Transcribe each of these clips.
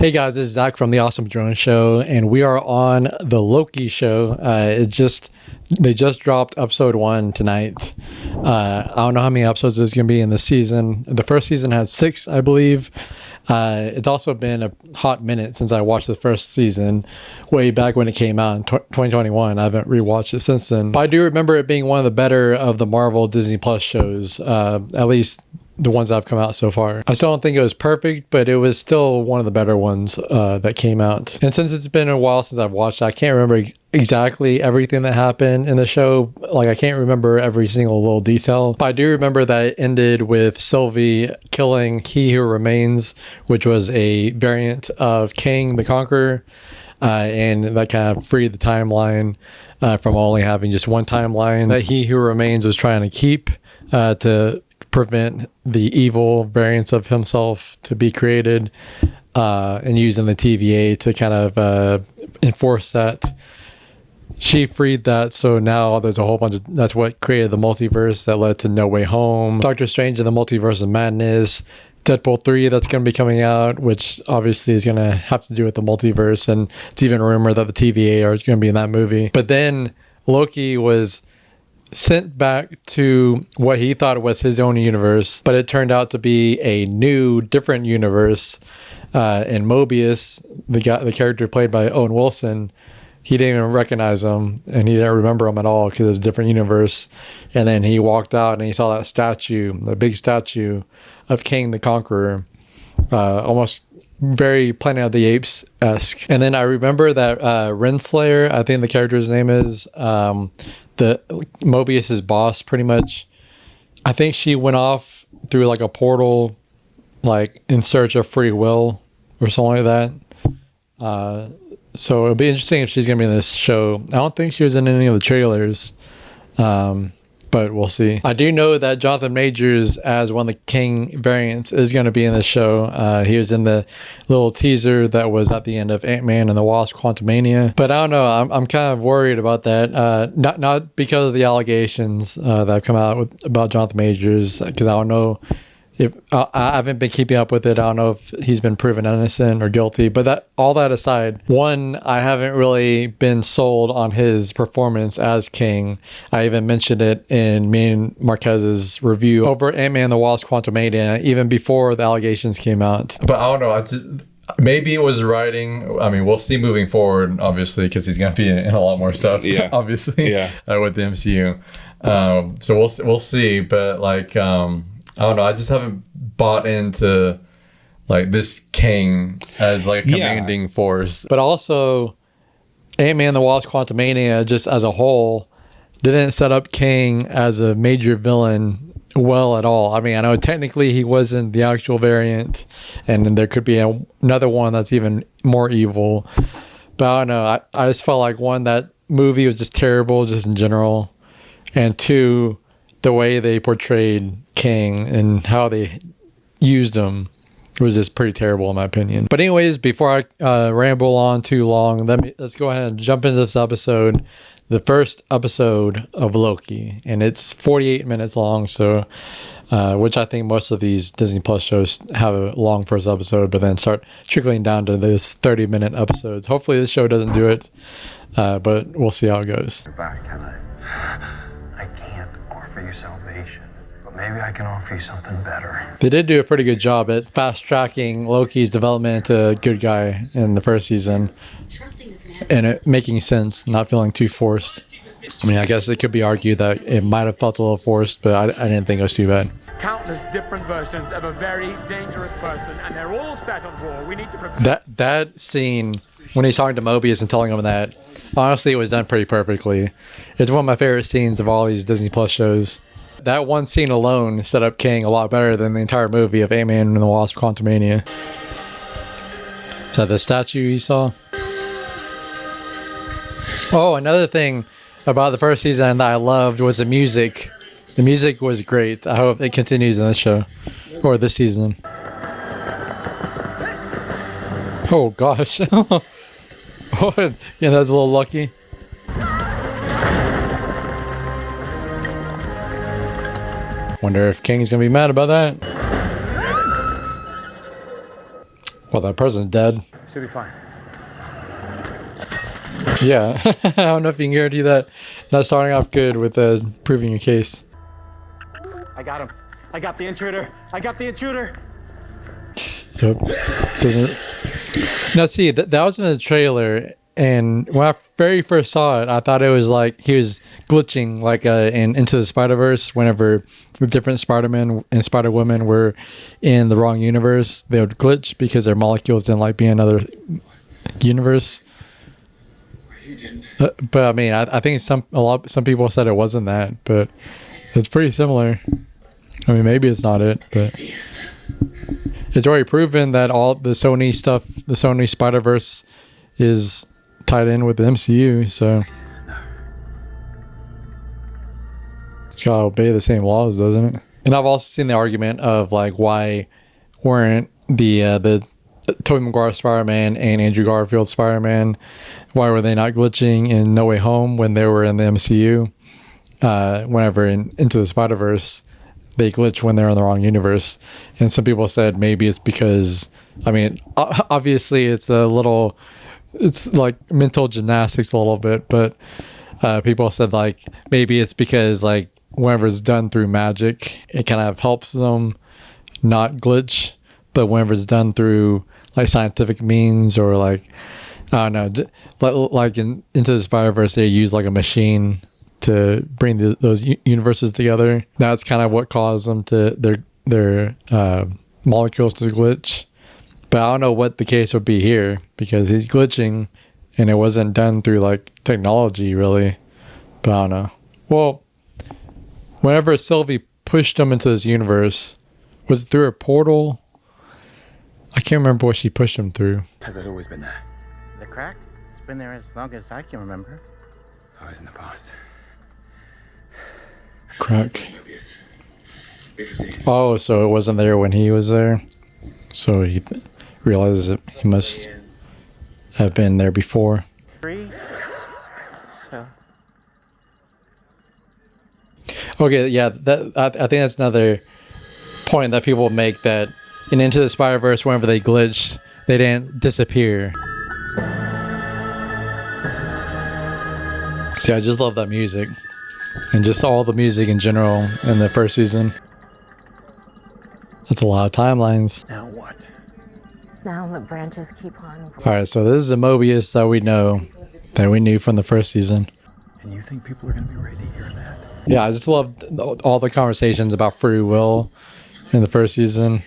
Hey guys, this is Zach from the Awesome Drone Show, and we are on the Loki show. They just dropped episode 1 tonight. I don't know how many episodes there's going to be in the season. The first season had 6, I believe. It's also been a hot minute since I watched the first season, way back when it came out in 2021. I haven't rewatched it since then. But I do remember it being one of the better of the Marvel Disney Plus shows, at least the ones that have come out so far. I still don't think it was perfect, but it was still one of the better ones that came out. And since it's been a while since I've watched it, I can't remember exactly everything that happened in the show. Like, I can't remember every single little detail, but I do remember that it ended with Sylvie killing He Who Remains, which was a variant of King the Conqueror, and that kind of freed the timeline from only having just one timeline that He Who Remains was trying to keep to prevent the evil variants of himself to be created, and using the TVA to kind of enforce that. She freed that, so now there's a whole bunch of, that's what created the multiverse that led to No Way Home, Doctor Strange and the Multiverse of Madness, Deadpool 3 that's going to be coming out, which obviously is going to have to do with the multiverse, and it's even rumored that the TVA are going to be in that movie. But then Loki was sent back to what he thought was his own universe, but it turned out to be a new, different universe. And Mobius, the character played by Owen Wilson, he didn't even recognize him, and he didn't remember him at all because it was a different universe. And then he walked out and he saw that statue, the big statue of King the Conqueror, almost very Planet of the Apes-esque. And then I remember that Renslayer, I think the character's name is, the Mobius's boss, pretty much. I think she went off through like a portal, like in search of free will or something like that. So it'll be interesting if she's gonna be in this show. I don't think she was in any of the trailers, but we'll see. I do know that Jonathan Majors as one of the King variants is going to be in this show. He was in the little teaser that was at the end of Ant-Man and the Wasp: Quantumania. But I don't know. I'm kind of worried about that. Not because of the allegations that have come out about Jonathan Majors, because I don't know if I haven't been keeping up with it. I don't know if he's been proven innocent or guilty. But all that aside, one, I haven't really been sold on his performance as King. I even mentioned it in me and Marquez's review over Ant-Man and the Wasp: Quantumania, even before the allegations came out. But I don't know. Maybe it was writing. I mean, we'll see moving forward, obviously, because he's going to be in a lot more stuff. Yeah. Obviously. Yeah. With the MCU. So we'll see. But like, I don't know. I just haven't bought into like this King as like a commanding force. But also, Ant-Man and the Wasp: Quantumania, just as a whole, didn't set up King as a major villain well at all. I mean, I know technically he wasn't the actual variant, and there could be another one that's even more evil. But I don't know. I just felt like, one, that movie was just terrible, just in general, and two, the way they portrayed King and how they used him was just pretty terrible in my opinion. But anyways, before I ramble on too long, let's go ahead and jump into this episode, the first episode of Loki, and it's 48 minutes long. So, which I think most of these Disney Plus shows have a long first episode, but then start trickling down to those 30-minute episodes. Hopefully, this show doesn't do it, but we'll see how it goes. Back, can I can't offer you salvation, but maybe I can offer you something better. They did do a pretty good job at fast-tracking Loki's development into a good guy in the first season, and it making sense, not feeling too forced. I mean, I guess it could be argued that it might have felt a little forced, but I didn't think it was too bad. Countless different versions of a very dangerous person, and they're all set on war. We need to prepare. That scene when he's talking to Mobius and telling him that, honestly, it was done pretty perfectly. It's one of my favorite scenes of all these Disney Plus shows. That one scene alone set up King a lot better than the entire movie of Ant-Man and the Wasp: Quantumania. Is that the statue you saw? Oh, another thing about the first season that I loved was the music. The music was great. I hope it continues in this show or this season. Oh gosh. Oh, yeah, that was a little lucky. Wonder if King's gonna be mad about that. Well, that person's dead. Should be fine. Yeah, I don't know if you can guarantee that. Not starting off good with proving your case. I got him. I got the intruder. I got the intruder. Yep. Doesn't. Now see, that was in the trailer, and when I very first saw it, I thought it was like he was glitching, like in Into the Spider-Verse. Whenever the different Spider-Man and Spider-Woman were in the wrong universe, they would glitch because their molecules didn't like being in another universe. But I mean, I think some people said it wasn't that, but it's pretty similar. I mean, maybe it's not it, but it's already proven that all the Sony stuff, the Sony Spider-Verse, is tied in with the MCU, so it's gotta obey the same laws, doesn't it? And I've also seen the argument of like, why weren't the Tobey Maguire Spider-Man and Andrew Garfield Spider-Man, why were they not glitching in No Way Home when they were in the MCU? Whenever Into the Spider-Verse, they glitch when they're in the wrong universe. And some people said maybe it's because, I mean, obviously it's like mental gymnastics a little bit, but people said like maybe it's because like whenever it's done through magic, it kind of helps them not glitch. But whenever it's done through like scientific means, or like, I don't know, like Into the Spider-Verse, they use like a machine to bring those universes together. That's kind of what caused them to their molecules to glitch. But I don't know what the case would be here, because he's glitching and it wasn't done through like technology really. But I don't know. Well, whenever Sylvie pushed him into this universe, was it through a portal? I can't remember what she pushed him through. Has it always been there? The crack? It's been there as long as I can remember. Always in the past. Crack. Oh, so it wasn't there when he was there. So he realizes that he must have been there before. 3. So. Okay, yeah, I think that's another point that people make, that in Into the Spider-Verse, whenever they glitched, they didn't disappear. See, I just love that music. And just all the music in general in the first season. That's a lot of timelines. Now what? Now the branches keep on. Alright, so this is the Mobius that we know, that we knew from the first season. And you think people are going to be ready to hear that? Yeah, I just loved all the conversations about free will in the first season.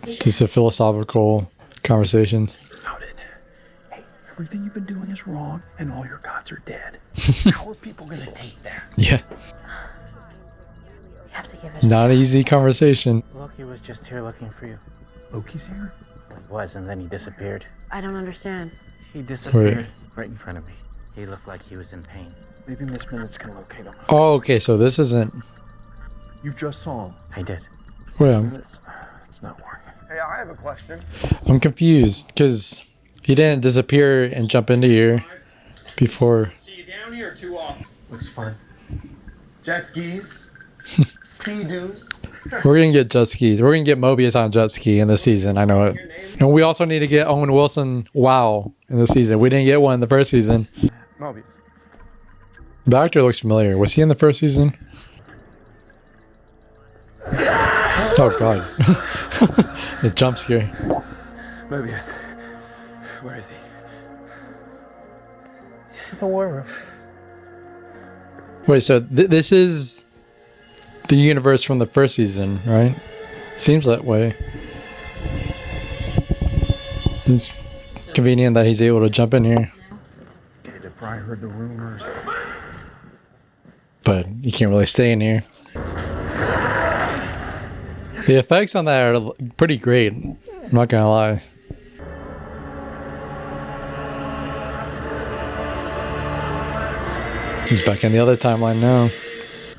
Just the philosophical conversations. About it. Hey, everything you've been doing is wrong, and all your gods are dead. How are people going to take that? Yeah. You have to give it. Not an easy conversation. Loki was just here looking for you. Loki's here? He was, and then he disappeared. I don't understand. He disappeared right in front of me. He looked like he was in pain. Maybe Miss Minutes can locate him. Oh, okay, so this isn't... You just saw him. I did. Well, It's not working. Hey, I have a question. I'm confused, because he didn't disappear and jump into here before. See you down here too often. Looks fun. Jet skis. Sea-doos. We're going to get jet skis. We're going to get Mobius on jet ski in this season. I know it. And we also need to get Owen Wilson wow in this season. We didn't get one in the first season. Mobius. The actor looks familiar. Was he in the first season? Oh, God. The jump scare. Mobius. Where is he? The war room. Wait, so this is the universe from the first season, right? Seems that way. It's convenient that he's able to jump in here. Okay, they probably heard the rumors. But you can't really stay in here. The effects on that are pretty great. I'm not gonna lie. He's back in the other timeline now.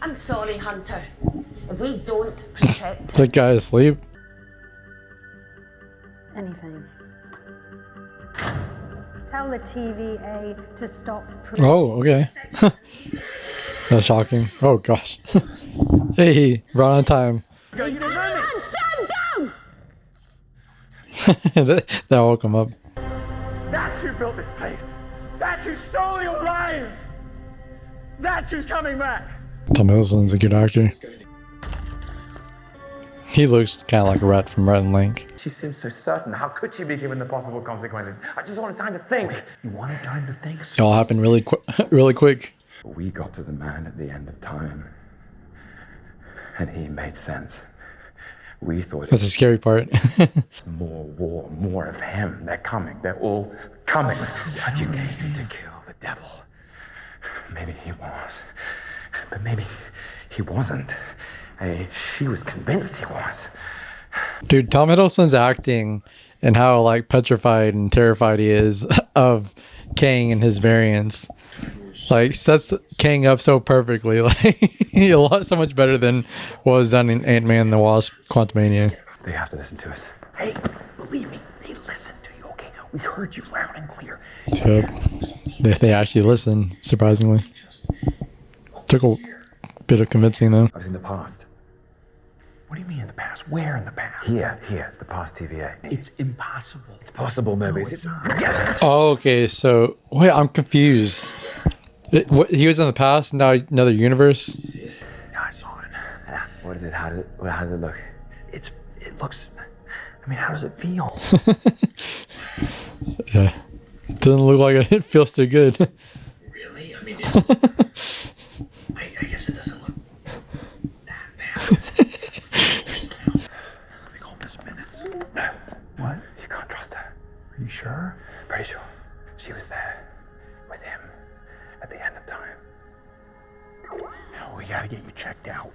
I'm sorry, Hunter. If we don't protect Is that guy asleep? Anything. Tell the TVA to stop. Oh, okay. That's shocking. Oh gosh. Hey, right on time. Stand down! That will come up. That's who built this place. That's who stole your lives. That's who's coming back. Tom Hiddleston's a good actor. He looks kind of like Rhett from Rhett and Link. She seems so certain. How could she be given the possible consequences? I just wanted time to think. You wanted time to think? It all happened really really quick. We got to the man at the end of time, and he made sense. We thought it That's the scary part. was more war, more of him. They're coming. They're all coming. You came to kill the devil. Maybe he was, but maybe he wasn't. She was convinced he was. Dude, Tom Hiddleston's acting and how like petrified and terrified he is of Kang and his variants, like sets Kang up so perfectly. Like so much better than what was done in Ant-Man and the Wasp: Quantumania. They have to listen to us. Hey, believe me, they listened to you, okay? We heard you loud and clear. Yep. They actually listen, surprisingly. Took a bit of convincing though. I was in the past. What do you mean in the past? Where in the past? Here, the past TVA. It's impossible. It's possible, Mobius. It's not. Oh, okay. So wait, I'm confused. He was in the past, now another universe. I saw it. Yeah. What is it? How does it look? It looks. I mean, how does it feel? Yeah, it doesn't look like it feels too good. Really? I mean, I guess it doesn't look that bad. Let me call Miss Minutes. No. What? You can't trust her. Are you sure? Pretty sure. She was there with him at the end of time. No, we gotta get you checked out.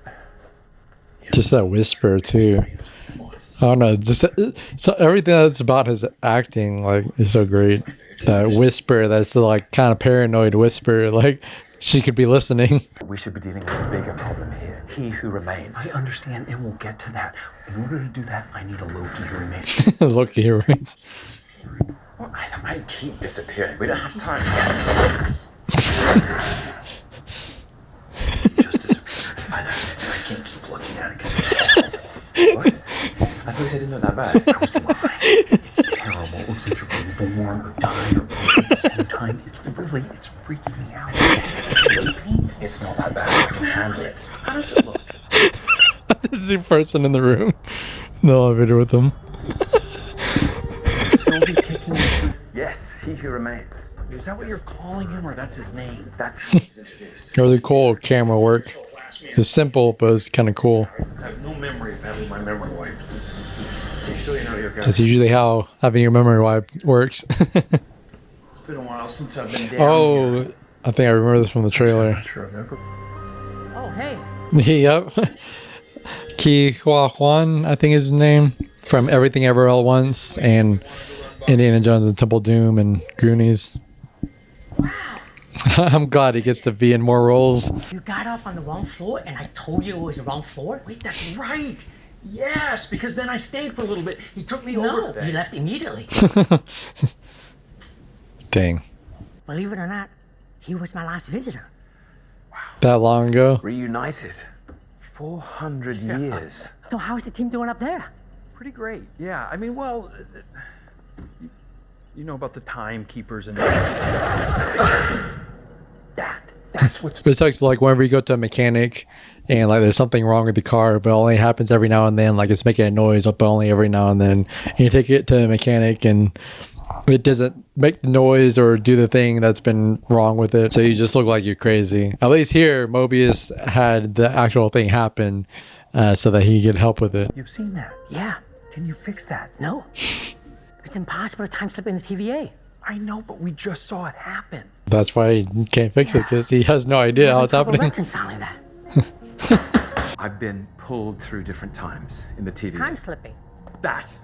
Just that whisper too. I don't know. Just so everything that's about his acting like is so great. That whisper, that's the like kind of paranoid whisper. Like she could be listening. We should be dealing with a bigger problem here. He who remains. I understand, and we'll get to that. In order to do that, I need a Loki who remains. Loki remains. Well, I keep disappearing. We don't have time. Just disappeared. I know. I can't keep looking at it because What? I thought you said it didn't look that bad. I was lying. It's terrible. It looks like you're being born or dying or both at the same time. It's freaking me out. It's really painful. It's not that bad. I can handle it. How does it look? There's the person in the room, in the elevator with him. Still be kicking you. Yes, he who remains. Is that what you're calling him, or that's his name? That's how he's introduced. Really cool camera work. It's simple, but it's kind of cool. I have no memory of having my memory wiped. You sure you know your guy? That's usually how having your memory wipe works. It's been a while since I've been down Oh, here. I think I remember this from the I'm trailer. not sure I've ever. Oh, hey. Yep. Ki Hua Huan, I think is his name, from Everything Ever All at Once and Indiana Jones and Temple of Doom and Goonies. I'm glad he gets to be in more roles. You got off on the wrong floor and I told you it was the wrong floor? Wait, that's right. Yes, because then I stayed for a little bit. He took me No, over. you left immediately. Dang. Believe it or not, he was my last visitor. That long ago? Reunited. 400 years. So how's the team doing up there? Pretty great. Yeah, I mean, well, you know about the timekeepers and that's what's. It sucks like whenever you go to a mechanic and like there's something wrong with the car, but it only happens every now and then, like it's making a noise, but only every now and then. And you take it to the mechanic and it doesn't make the noise or do the thing that's been wrong with it. So you just look like you're crazy. At least here, Mobius had the actual thing happen so that he could help with it. You've seen that? Yeah. Can you fix that? No. It's impossible to time slip in the TVA. I know, but we just saw it happen. That's why he can't fix it, because he has no idea how it's happening. Reconciling that. I've been pulled through different times in the TVA. Time slipping. That.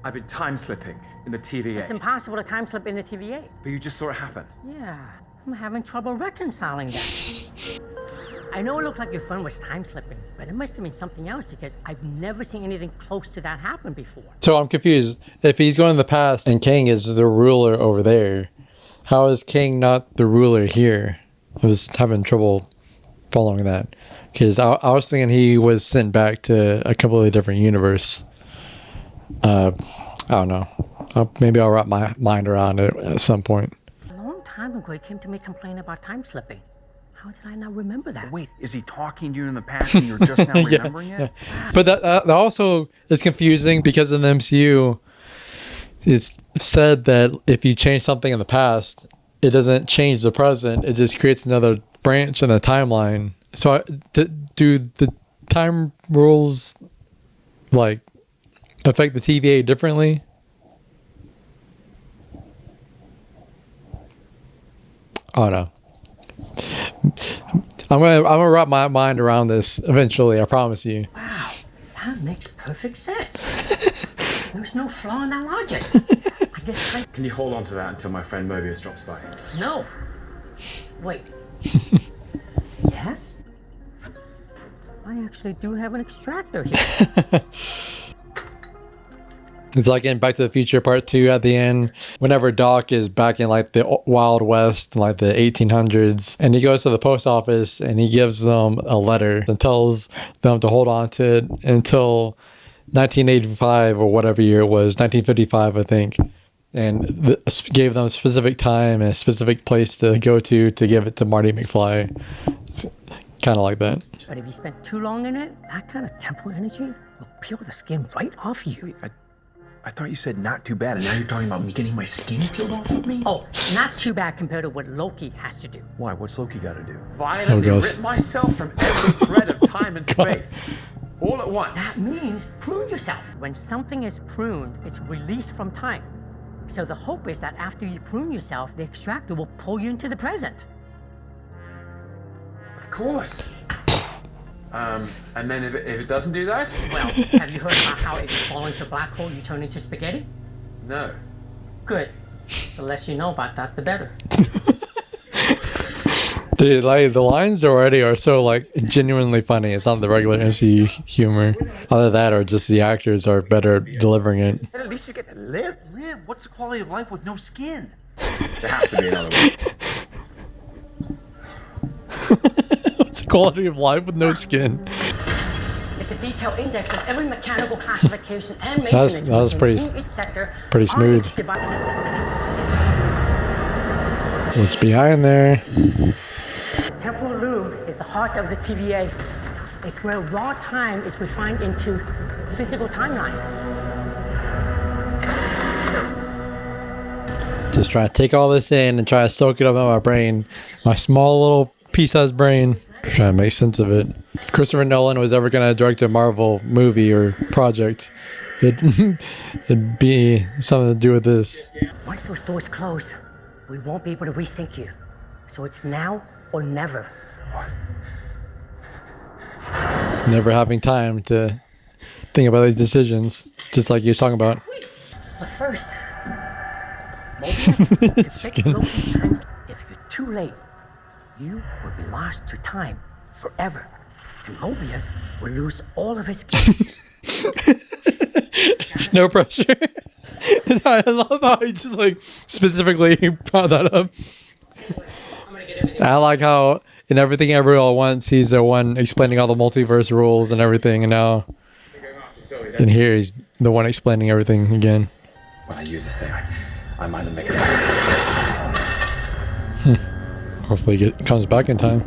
I've been time slipping in the TVA. It's impossible to time slip in the TVA. But you just saw it happen. Yeah, I'm having trouble reconciling that. I know it looked like your friend was time slipping, but it must have been something else because I've never seen anything close to that happen before. So I'm confused. If he's going in the past and Kang is the ruler over there, how is Kang not the ruler here? I was having trouble following that. Because I was thinking he was sent back to a completely different universe. I don't know. Maybe I'll wrap my mind around it at some point. A long time ago, he came to me complaining about time slipping. How did I not remember that? Wait, is he talking to you in the past and you're just now remembering it? Yeah. But that also is confusing because in the MCU, it's said that if you change something in the past, it doesn't change the present. It just creates another branch in the timeline. So do the time rules like affect the TVA differently? I don't know. I'm gonna wrap my mind around this eventually. I promise you. Wow, that makes perfect sense. There's no flaw in that logic. I guess Can you hold on to that until my friend Mobius drops by? No. Wait. Yes? I actually do have an extractor here. It's like in Back to the Future Part 2 at the end, whenever Doc is back in like the Wild West, like the 1800s, and he goes to the post office and he gives them a letter and tells them to hold on to it until 1985 or whatever year it was, 1955, I think. And gave them a specific time and a specific place to go to give it to Marty McFly. It's kind of like that. But if you spend too long in it, that kind of temporal energy will peel the skin right off you. Wait, I thought you said not too bad, and now you're talking about me getting my skin peeled off of me? Oh, not too bad compared to what Loki has to do. Why? What's Loki got to do? Violently gosh. rip myself from every thread of time and space. All at once. That means prune yourself. When something is pruned, it's released from time. So the hope is that after you prune yourself, the extractor will pull you into the present. Of course. And then if it doesn't do that? Well, have you heard about how if you fall into a black hole, you turn into spaghetti? No. Good. The less you know about that, the better. Dude, like the lines already are so like genuinely funny. It's not the regular MCU humor. Either that or just the actors are better delivering it. At least you get to live. Live? What's the quality of life with no skin? There has to be another way. What's the quality of life with no skin? It's a detailed index of every mechanical classification and maintenance That was pretty- in each sector. pretty smooth. What's behind there? Temporal loom is the heart of the TVA. It's where raw time is refined into physical timeline. Just trying to take all this in and try to soak it up in my brain. My small little pea-sized brain. Trying to make sense of it. If Christopher Nolan was ever going to direct a Marvel movie or project, it'd be something to do with this. Once those doors close, we won't be able to resync you. So it's now or never. Never having time to think about these decisions, just like you was talking about. But first, Mobius, to fix Loki's times, if you're too late, you will be lost to time forever. And Mobius will lose all of his skin. No pressure. I love how he just like specifically brought that up. I like how in Everything Everywhere All at Once, he's the one explaining all the multiverse rules and everything, and now in here he's the one explaining everything again. When I use this thing, I might make it. Hopefully it comes back in time.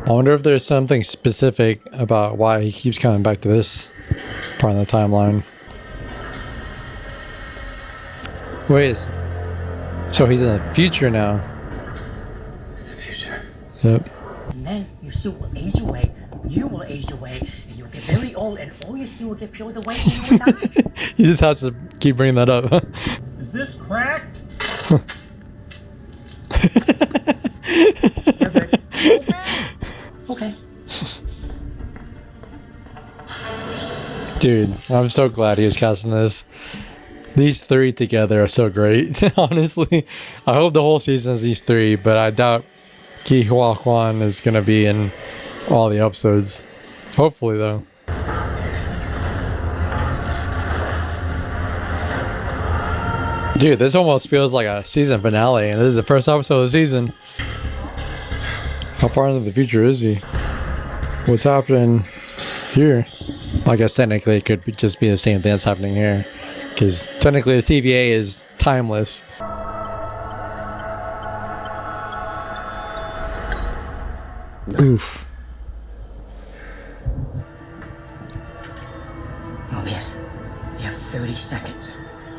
I wonder if there's something specific about why he keeps coming back to this part of the timeline. Wait, so he's in the future now. It's the future. Yep. And then your suit will age away, you will age away, and you'll get very old, and all your skin will get peeled away, and you will die. He just has to keep bringing that up. Is this cracked? You're good. Okay. Dude, I'm so glad he was casting this. These three together are so great, honestly. I hope the whole season is these three, but I doubt Ki Hua Kwan is going to be in all the episodes. Hopefully, though. Dude, this almost feels like a season finale, and this is the first episode of the season. How far into the future is he? What's happening here. I guess technically it could just be the same thing that's happening here, because technically the TVA is timeless. Oof. Mobius, you have 30 seconds.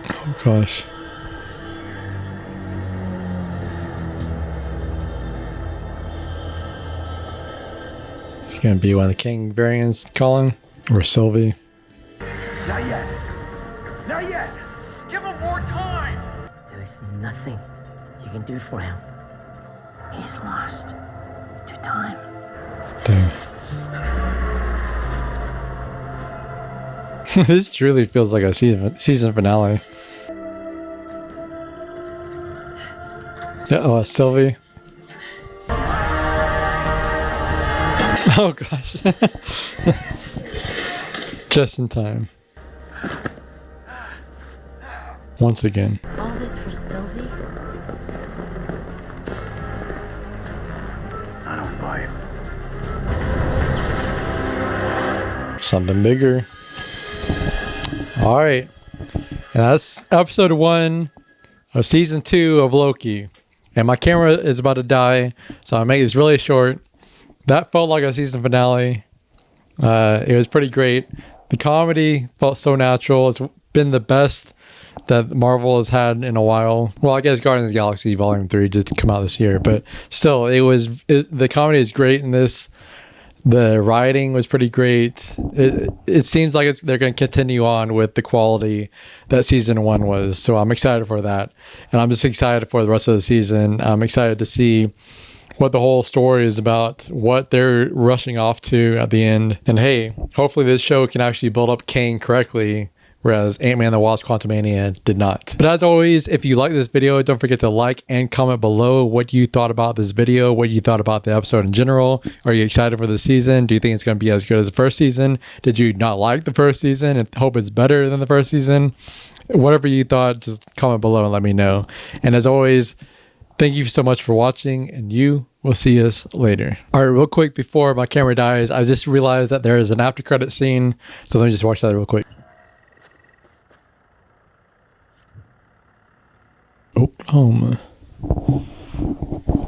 Oh gosh. It's gonna be one of the King variants calling, or Sylvie. Not yet. Not yet. Give him more time. There is nothing you can do for him. He's lost to time. Dang. This truly feels like a season finale. Oh, Sylvie. Oh gosh. Just in time. Once again. All this for Sylvie? I don't buy it. Something bigger. Alright. And that's episode 1 of season 2 of Loki. And my camera is about to die, so I'll make this really short. That felt like a season finale. It was pretty great. The comedy felt so natural. It's been the best that Marvel has had in a while. Well, I guess Guardians of the Galaxy Volume 3 did come out this year, but still, the comedy is great in this. The writing was pretty great. It seems like they're going to continue on with the quality that season 1 was. So I'm excited for that. And I'm just excited for the rest of the season. I'm excited to see what the whole story is about, what they're rushing off to at the end. And hey, hopefully this show can actually build up Kang correctly, whereas Ant-Man and the Wasp: Quantumania did not. But as always, if you like this video, don't forget to like and comment below what you thought about this video, what you thought about the episode in general. Are you excited for the season? Do you think it's going to be as good as the first season? Did you not like the first season and hope it's better than the first season? Whatever you thought, just comment below and let me know. And as always, thank you so much for watching, and you will see us later. All right, real quick before my camera dies, I just realized that there is an after credit scene, so let me just watch that real quick. Oklahoma.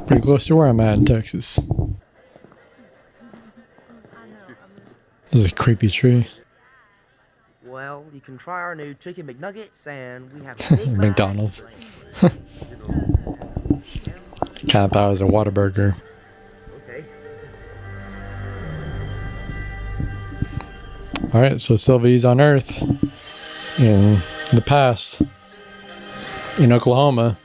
Pretty close to where I'm at in Texas. This is a creepy tree. Well, you can try our new chicken McNuggets, and we have big McDonald's. Kind of thought it was a Whataburger. Okay. All right, so Sylvie's on Earth in the past in Oklahoma.